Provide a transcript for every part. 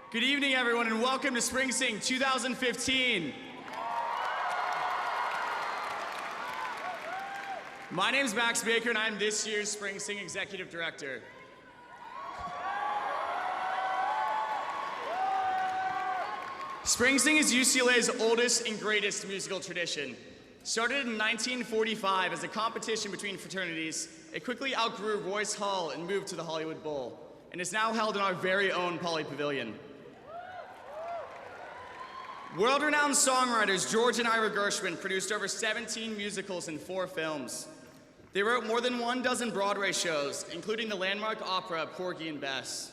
Good evening, everyone, and welcome to Springsteen 2015. My name is Max Baker, and I'm this year's Springsteen Executive Director. Springsteen is UCLA's oldest and greatest musical tradition. Started in 1945 as a competition between fraternities, it quickly outgrew Royce Hall and moved to the Hollywood Bowl, and is now held in our very own Poly Pavilion. World-renowned songwriters George and Ira Gershwin produced over 17 musicals and 4 films. They wrote more than 12 Broadway shows, including the landmark opera Porgy and Bess.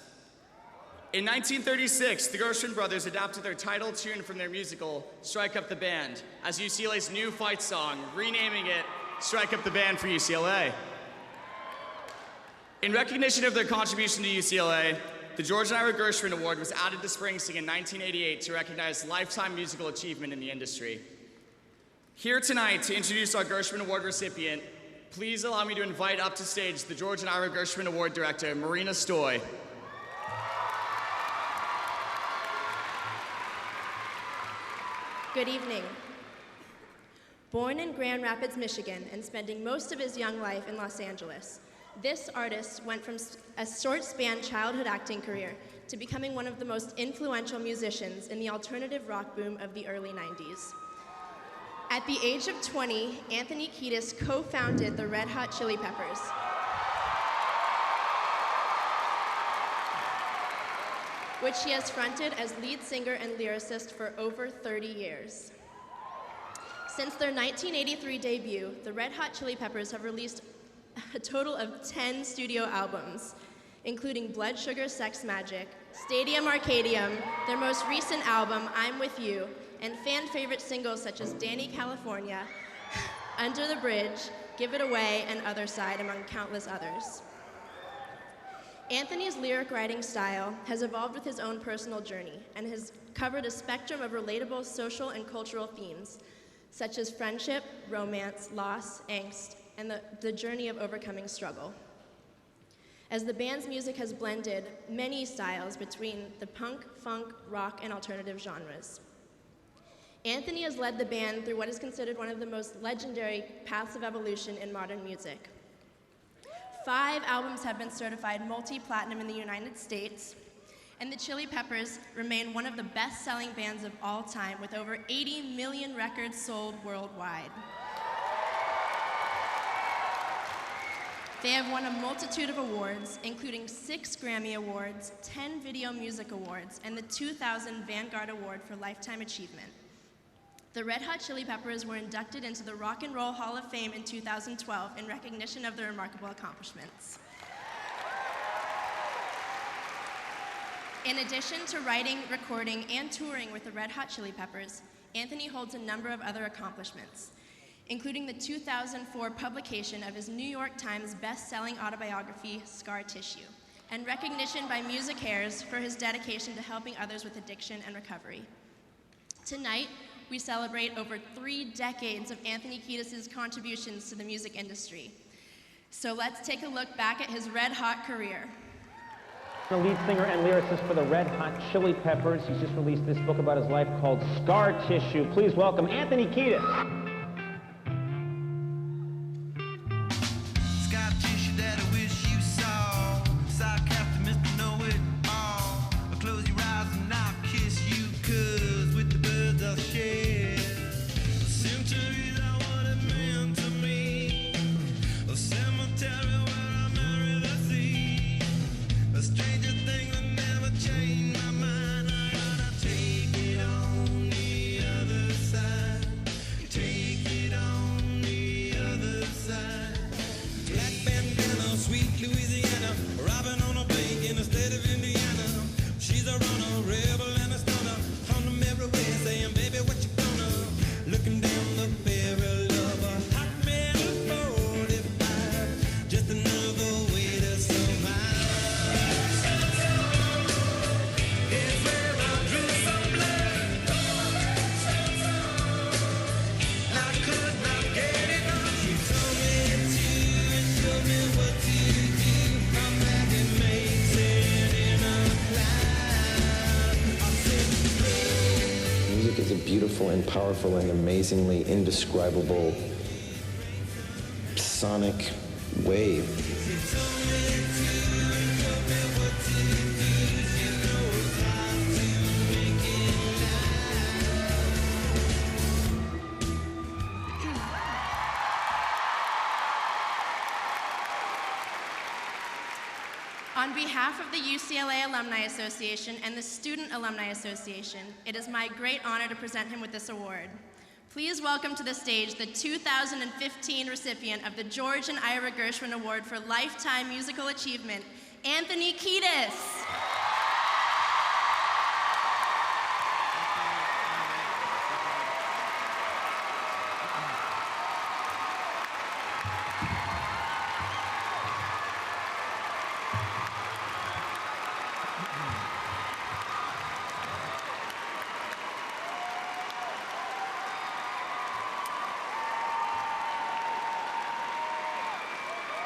In 1936, the Gershwin brothers adapted their title tune from their musical, Strike Up the Band, as UCLA's new fight song, renaming it Strike Up the Band for UCLA. In recognition of their contribution to UCLA, the George and Ira Gershwin Award was added to Springsteen in 1988 to recognize lifetime musical achievement in the industry. Here tonight to introduce our Gershwin Award recipient, please allow me to invite up to stage the George and Ira Gershwin Award Director, Marina Stoy. Good evening. Born in Grand Rapids, Michigan, and spending most of his young life in Los Angeles, this artist went from a short-span childhood acting career to becoming one of the most influential musicians in the alternative rock boom of the early 90s. At the age of 20, Anthony Kiedis co-founded the Red Hot Chili Peppers, which he has fronted as lead singer and lyricist for over 30 years. Since their 1983 debut, the Red Hot Chili Peppers have released a total of 10 studio albums, including Blood Sugar Sex Magic, Stadium Arcadium, their most recent album, I'm With You, and fan favorite singles such as Danny California, Under the Bridge, Give It Away, and Other Side, among countless others. Anthony's lyric writing style has evolved with his own personal journey and has covered a spectrum of relatable social and cultural themes, such as friendship, romance, loss, angst, and the journey of overcoming struggle. As the band's music has blended many styles between the punk, funk, rock, and alternative genres. Anthony has led the band through what is considered one of the most legendary paths of evolution in modern music. 5 albums have been certified multi-platinum in the United States, and the Chili Peppers remain one of the best-selling bands of all time, with over 80 million records sold worldwide. They have won a multitude of awards, including 6 Grammy Awards, 10 Video Music Awards, and the 2000 Vanguard Award for Lifetime Achievement. The Red Hot Chili Peppers were inducted into the Rock and Roll Hall of Fame in 2012 in recognition of their remarkable accomplishments. In addition to writing, recording, and touring with the Red Hot Chili Peppers, Anthony holds a number of other accomplishments, including the 2004 publication of his New York Times best-selling autobiography, Scar Tissue, and recognition by Music Hairs for his dedication to helping others with addiction and recovery. Tonight, we celebrate over 3 decades of Anthony Kiedis' contributions to the music industry. So let's take a look back at his red-hot career. The lead singer and lyricist for the Red Hot Chili Peppers. He's just released this book about his life called Scar Tissue. Please welcome Anthony Kiedis. Take beautiful and powerful and amazingly indescribable sonic wave. On behalf of the UCLA Alumni Association and the Student Alumni Association, it is my great honor to present him with this award. Please welcome to the stage the 2015 recipient of the George and Ira Gershwin Award for Lifetime Musical Achievement, Anthony Kiedis.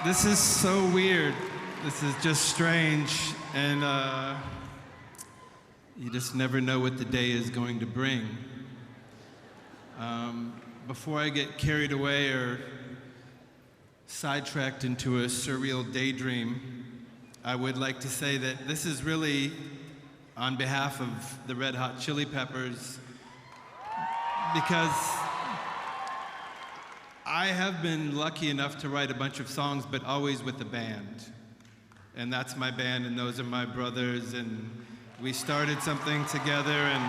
This is so weird. This is just strange, and you just never know what the day is going to bring. Before I get carried away or sidetracked into a surreal daydream, I would like to say that this is really on behalf of the Red Hot Chili Peppers, because I have been lucky enough to write a bunch of songs, but always with a band. And that's my band, and those are my brothers, and we started something together, and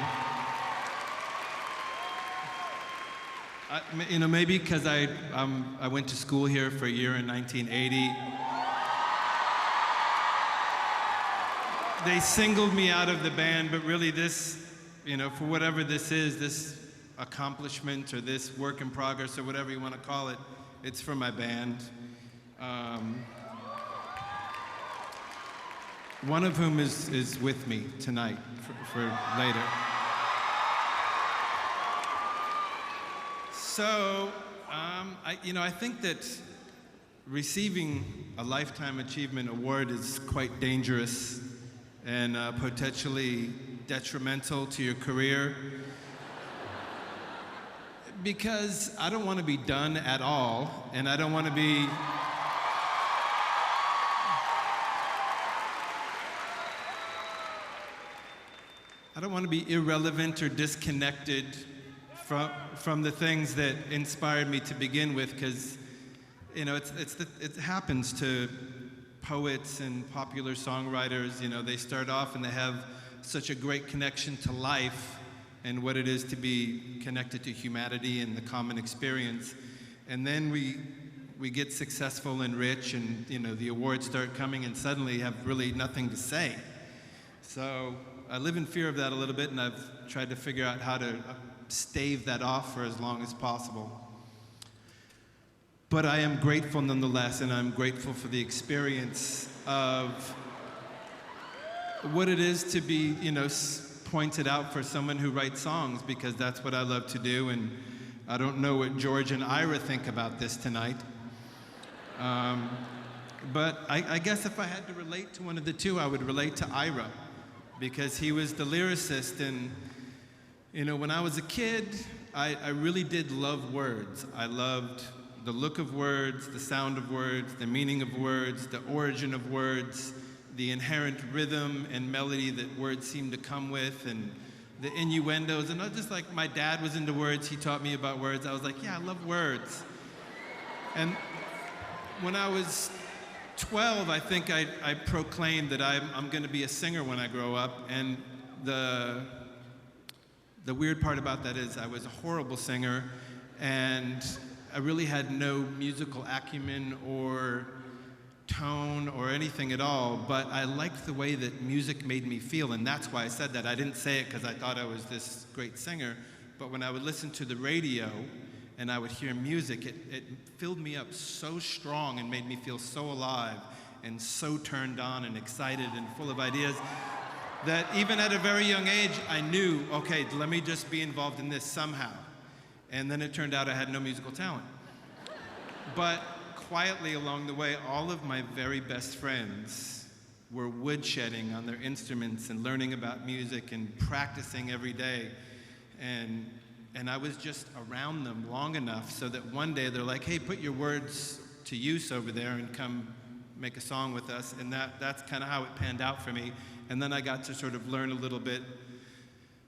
maybe because I went to school here for a year in 1980. They singled me out of the band, but really this, for whatever this is, this accomplishment or this work in progress or whatever you want to call it, it's for my band. One of whom is with me tonight for later. So, I think that receiving a Lifetime Achievement Award is quite dangerous and potentially detrimental to your career, because I don't want to be done at all, and I don't want to be irrelevant or disconnected from the things that inspired me to begin with, because it happens to poets and popular songwriters. They start off and they have such a great connection to life and what it is to be connected to humanity and the common experience. And then we get successful and rich, and the awards start coming, and suddenly have really nothing to say. So I live in fear of that a little bit, and I've tried to figure out how to stave that off for as long as possible. But I am grateful nonetheless, and I'm grateful for the experience of what it is to be, pointed out for someone who writes songs, because that's what I love to do, and I don't know what George and Ira think about this tonight. But I guess if I had to relate to one of the two, I would relate to Ira, because he was the lyricist, and when I was a kid, I really did love words. I loved the look of words, the sound of words, the meaning of words, the origin of words, the inherent rhythm and melody that words seem to come with, and the innuendos. And just like my dad was into words, he taught me about words. I was like, yeah, I love words. And when I was 12, I think I proclaimed that I'm going to be a singer when I grow up. And the weird part about that is I was a horrible singer, and I really had no musical acumen or tone or anything at all, but I liked the way that music made me feel, and that's why I said that. I didn't say it because I thought I was this great singer, but when I would listen to the radio and I would hear music, it filled me up so strong and made me feel so alive and so turned on and excited and full of ideas that even at a very young age, I knew, okay, let me just be involved in this somehow. And then it turned out I had no musical talent. But quietly along the way, all of my very best friends were woodshedding on their instruments and learning about music and practicing every day. And I was just around them long enough so that one day they're like, hey, put your words to use over there and come make a song with us. And that's kind of how it panned out for me. And then I got to sort of learn a little bit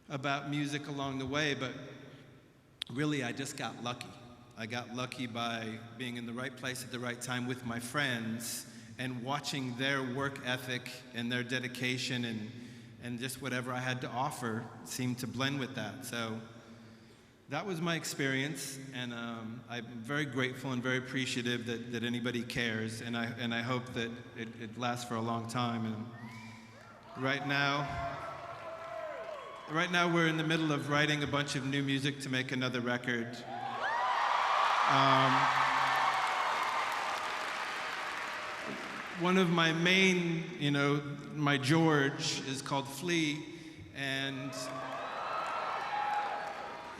about music along the way, but really I just got lucky. I got lucky by being in the right place at the right time with my friends and watching their work ethic and their dedication and just whatever I had to offer seemed to blend with that. So that was my experience, and I'm very grateful and very appreciative that anybody cares, and I hope that it lasts for a long time. And right now we're in the middle of writing a bunch of new music to make another record. One of my main, my George is called Flea, and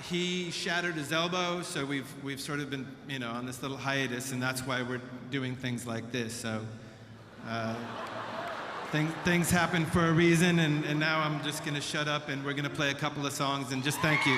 he shattered his elbow, so we've sort of been, on this little hiatus, and that's why we're doing things like this. So things happen for a reason, and now I'm just going to shut up, and we're going to play a couple of songs, and just thank you.